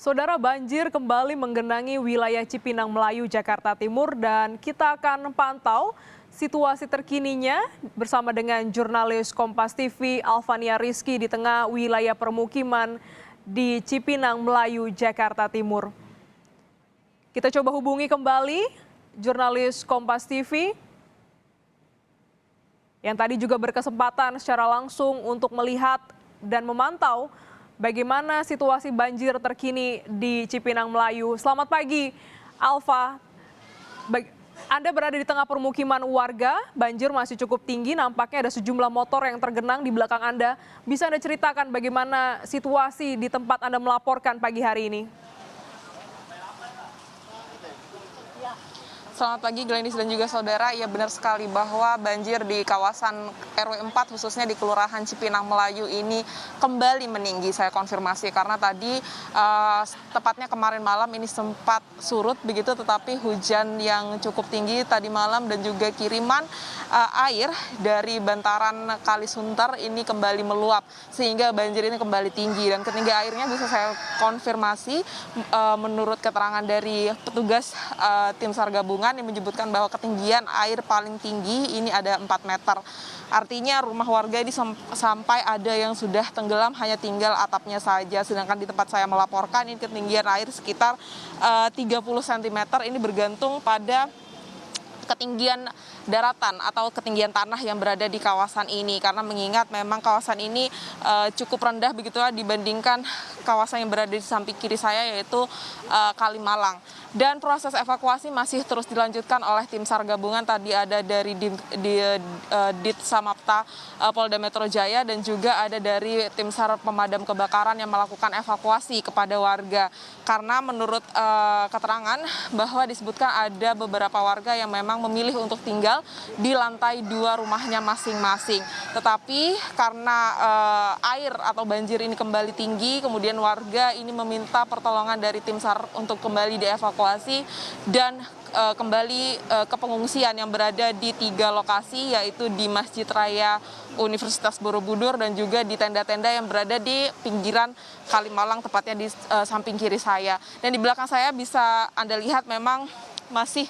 Saudara, banjir kembali menggenangi wilayah Cipinang Melayu, Jakarta Timur, dan kita akan pantau situasi terkininya bersama dengan jurnalis Kompas TV Alvania Rizky di tengah wilayah permukiman di Cipinang Melayu, Jakarta Timur. Kita coba hubungi kembali jurnalis Kompas TV yang tadi juga berkesempatan secara langsung untuk melihat dan memantau bagaimana situasi banjir terkini di Cipinang Melayu. Selamat pagi, Alva. Anda berada di tengah permukiman warga, banjir masih cukup tinggi, nampaknya ada sejumlah motor yang tergenang di belakang Anda. Bisa Anda ceritakan bagaimana situasi di tempat Anda melaporkan pagi hari ini? Selamat pagi Glenis dan juga saudara, ya benar sekali bahwa banjir di kawasan RW 4 khususnya di Kelurahan Cipinang Melayu ini kembali meninggi. Saya konfirmasi karena tadi tepatnya kemarin malam ini sempat surut begitu, tetapi hujan yang cukup tinggi tadi malam dan juga kiriman air dari bantaran Kali Sunter ini kembali meluap sehingga banjir ini kembali tinggi. Dan ketinggian airnya bisa saya konfirmasi menurut keterangan dari petugas tim SAR gabungan yang menyebutkan bahwa ketinggian air paling tinggi ini ada 4 meter. Artinya rumah warga ini sampai ada yang sudah tenggelam, hanya tinggal atapnya saja. Sedangkan di tempat saya melaporkan ini ketinggian air sekitar 30 cm. Ini bergantung pada ketinggian daratan atau ketinggian tanah yang berada di kawasan ini, karena mengingat memang kawasan ini cukup rendah begitu dibandingkan kawasan yang berada di samping kiri saya, yaitu Kalimalang. Dan proses evakuasi masih terus dilanjutkan oleh tim SAR gabungan. Tadi ada dari Dit Samapta Polda Metro Jaya dan juga ada dari tim SAR pemadam kebakaran yang melakukan evakuasi kepada warga. Karena menurut keterangan bahwa disebutkan ada beberapa warga yang memang memilih untuk tinggal di lantai 2 rumahnya masing-masing. Tetapi karena air atau banjir ini kembali tinggi, kemudian warga ini meminta pertolongan dari tim SAR untuk kembali dievakuasi dan kembali ke pengungsian yang berada di 3 lokasi, yaitu di Masjid Raya Universitas Borobudur dan juga di tenda-tenda yang berada di pinggiran Kalimalang, tepatnya di samping kiri saya. Dan di belakang saya bisa Anda lihat memang masih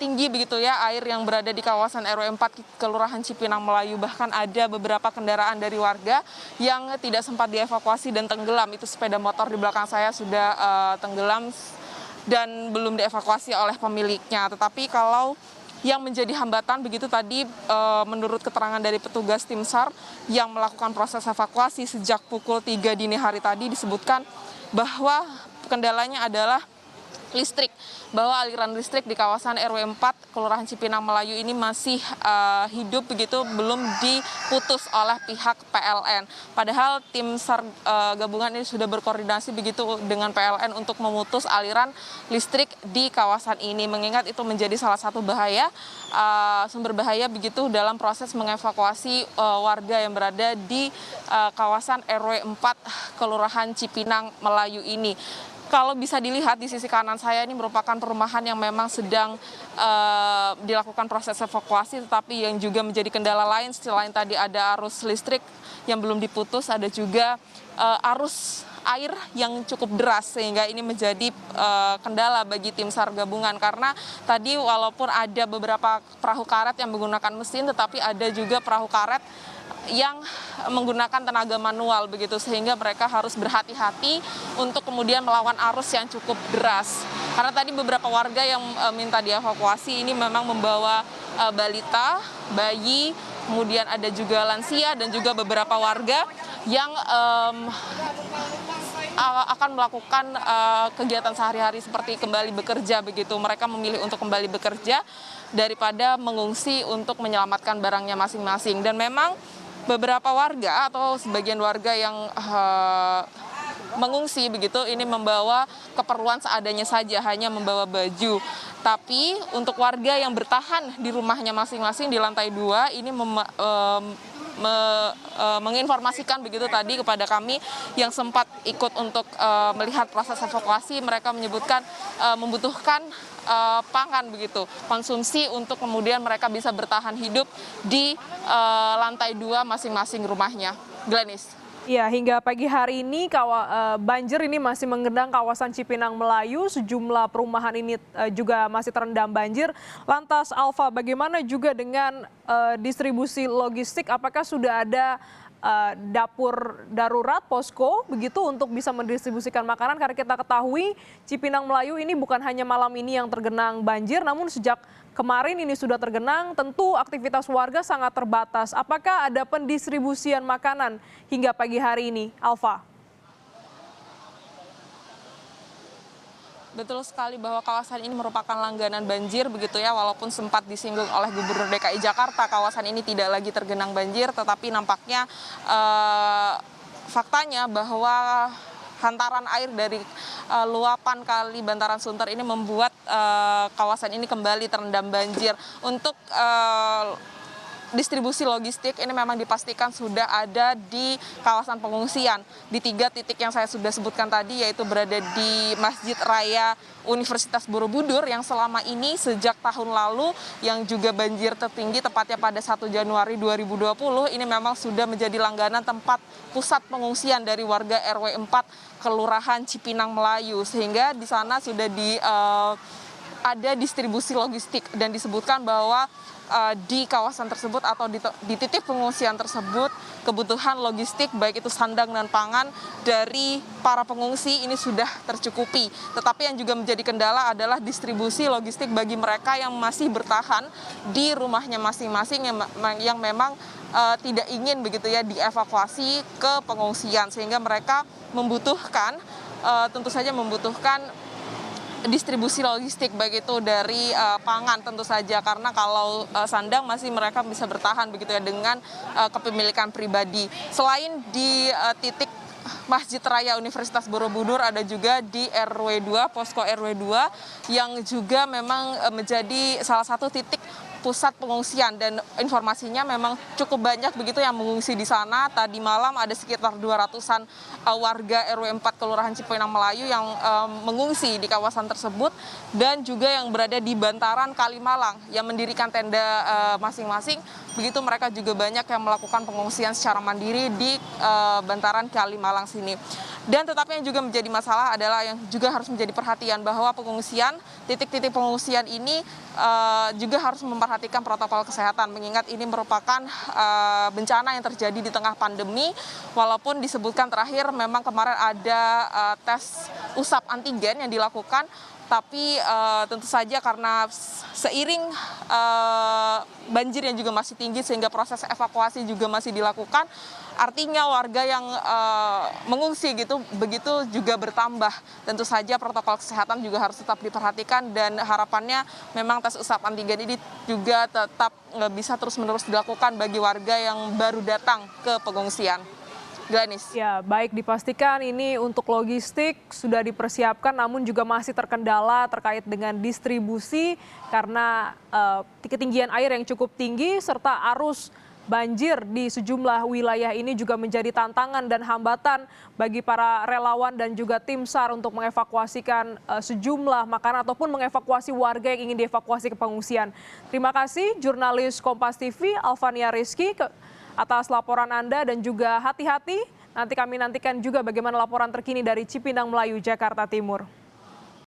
tinggi begitu ya air yang berada di kawasan RW 4 Kelurahan Cipinang Melayu. Bahkan ada beberapa kendaraan dari warga yang tidak sempat dievakuasi dan tenggelam. Itu sepeda motor di belakang saya sudah tenggelam dan belum dievakuasi oleh pemiliknya. Tetapi kalau yang menjadi hambatan begitu tadi menurut keterangan dari petugas tim SAR yang melakukan proses evakuasi sejak pukul 3 dini hari tadi, disebutkan bahwa kendalanya adalah listrik, bahwa aliran listrik di kawasan RW 4 Kelurahan Cipinang Melayu ini masih hidup begitu, belum diputus oleh pihak PLN. Padahal tim SAR gabungan ini sudah berkoordinasi begitu dengan PLN untuk memutus aliran listrik di kawasan ini, mengingat itu menjadi salah satu bahaya, sumber bahaya begitu dalam proses mengevakuasi warga yang berada di kawasan RW 4 Kelurahan Cipinang Melayu ini. Kalau bisa dilihat di sisi kanan saya ini merupakan perumahan yang memang sedang dilakukan proses evakuasi, tetapi yang juga menjadi kendala lain selain tadi ada arus listrik yang belum diputus, ada juga arus air yang cukup deras, sehingga ini menjadi kendala bagi tim SAR gabungan. Karena tadi walaupun ada beberapa perahu karet yang menggunakan mesin, tetapi ada juga perahu karet yang menggunakan tenaga manual begitu, sehingga mereka harus berhati-hati untuk kemudian melawan arus yang cukup deras. Karena tadi beberapa warga yang minta dievakuasi ini memang membawa balita, bayi, kemudian ada juga lansia dan juga beberapa warga yang akan melakukan kegiatan sehari-hari seperti kembali bekerja begitu. Mereka memilih untuk kembali bekerja daripada mengungsi untuk menyelamatkan barangnya masing-masing. Dan memang beberapa warga atau sebagian warga yang mengungsi begitu ini membawa keperluan seadanya saja, hanya membawa baju. Tapi untuk warga yang bertahan di rumahnya masing-masing di lantai 2 ini menginformasikan begitu tadi kepada kami yang sempat ikut untuk melihat proses evakuasi. Mereka menyebutkan membutuhkan pangan begitu, konsumsi untuk kemudian mereka bisa bertahan hidup di lantai 2 masing-masing rumahnya. Glenis. Ya, hingga pagi hari ini banjir ini masih menggenang kawasan Cipinang Melayu. Sejumlah perumahan ini juga masih terendam banjir. Lantas, Alfa, bagaimana juga dengan distribusi logistik? Apakah sudah ada dapur darurat, posko, begitu untuk bisa mendistribusikan makanan? Karena kita ketahui Cipinang Melayu ini bukan hanya malam ini yang tergenang banjir, namun sejak kemarin ini sudah tergenang, tentu aktivitas warga sangat terbatas. Apakah ada pendistribusian makanan hingga pagi hari ini, Alfa? Betul sekali bahwa kawasan ini merupakan langganan banjir begitu ya, walaupun sempat disinggung oleh Gubernur DKI Jakarta kawasan ini tidak lagi tergenang banjir, tetapi nampaknya faktanya bahwa hantaran air dari luapan kali Bantaran Sunter ini membuat kawasan ini kembali terendam banjir. Untuk distribusi logistik ini memang dipastikan sudah ada di kawasan pengungsian di 3 titik yang saya sudah sebutkan tadi, yaitu berada di Masjid Raya Universitas Borobudur yang selama ini sejak tahun lalu yang juga banjir tertinggi tepatnya pada 1 Januari 2020 ini memang sudah menjadi langganan tempat pusat pengungsian dari warga RW 4 Kelurahan Cipinang Melayu, sehingga di sana sudah ada distribusi logistik dan disebutkan bahwa di kawasan tersebut atau di titik pengungsian tersebut kebutuhan logistik baik itu sandang dan pangan dari para pengungsi ini sudah tercukupi. Tetapi yang juga menjadi kendala adalah distribusi logistik bagi mereka yang masih bertahan di rumahnya masing-masing yang memang tidak ingin begitu ya dievakuasi ke pengungsian, sehingga mereka membutuhkan tentu saja membutuhkan distribusi logistik baik itu dari pangan tentu saja, karena kalau sandang masih mereka bisa bertahan begitu ya dengan kepemilikan pribadi. Selain di titik Masjid Raya Universitas Borobudur, ada juga di RW 2, posko RW 2 yang juga memang menjadi salah satu titik pusat pengungsian, dan informasinya memang cukup banyak begitu yang mengungsi di sana. Tadi malam ada sekitar 200-an warga RW 4 Kelurahan Cipinang Melayu yang mengungsi di kawasan tersebut, dan juga yang berada di bantaran Kalimalang yang mendirikan tenda masing-masing. Begitu mereka juga banyak yang melakukan pengungsian secara mandiri di bantaran Kalimalang sini. Dan tetapi yang juga menjadi masalah adalah yang juga harus menjadi perhatian bahwa pengungsian, titik-titik pengungsian ini juga harus memperhatikan protokol kesehatan, mengingat ini merupakan bencana yang terjadi di tengah pandemi. Walaupun disebutkan terakhir memang kemarin ada tes usap antigen yang dilakukan, tapi tentu saja karena seiring banjir yang juga masih tinggi sehingga proses evakuasi juga masih dilakukan. Artinya warga yang mengungsi begitu juga bertambah. Tentu saja protokol kesehatan juga harus tetap diperhatikan, dan harapannya memang tes usap antigen ini juga tetap bisa terus-menerus dilakukan bagi warga yang baru datang ke pengungsian. Glenis. Ya, baik, dipastikan ini untuk logistik sudah dipersiapkan, namun juga masih terkendala terkait dengan distribusi karena ketinggian air yang cukup tinggi serta arus banjir di sejumlah wilayah ini juga menjadi tantangan dan hambatan bagi para relawan dan juga tim SAR untuk mengevakuasikan sejumlah makanan ataupun mengevakuasi warga yang ingin dievakuasi ke pengungsian. Terima kasih jurnalis Kompas TV Alfania Rizky atas laporan Anda, dan juga hati-hati nanti kami nantikan juga bagaimana laporan terkini dari Cipinang Melayu, Jakarta Timur.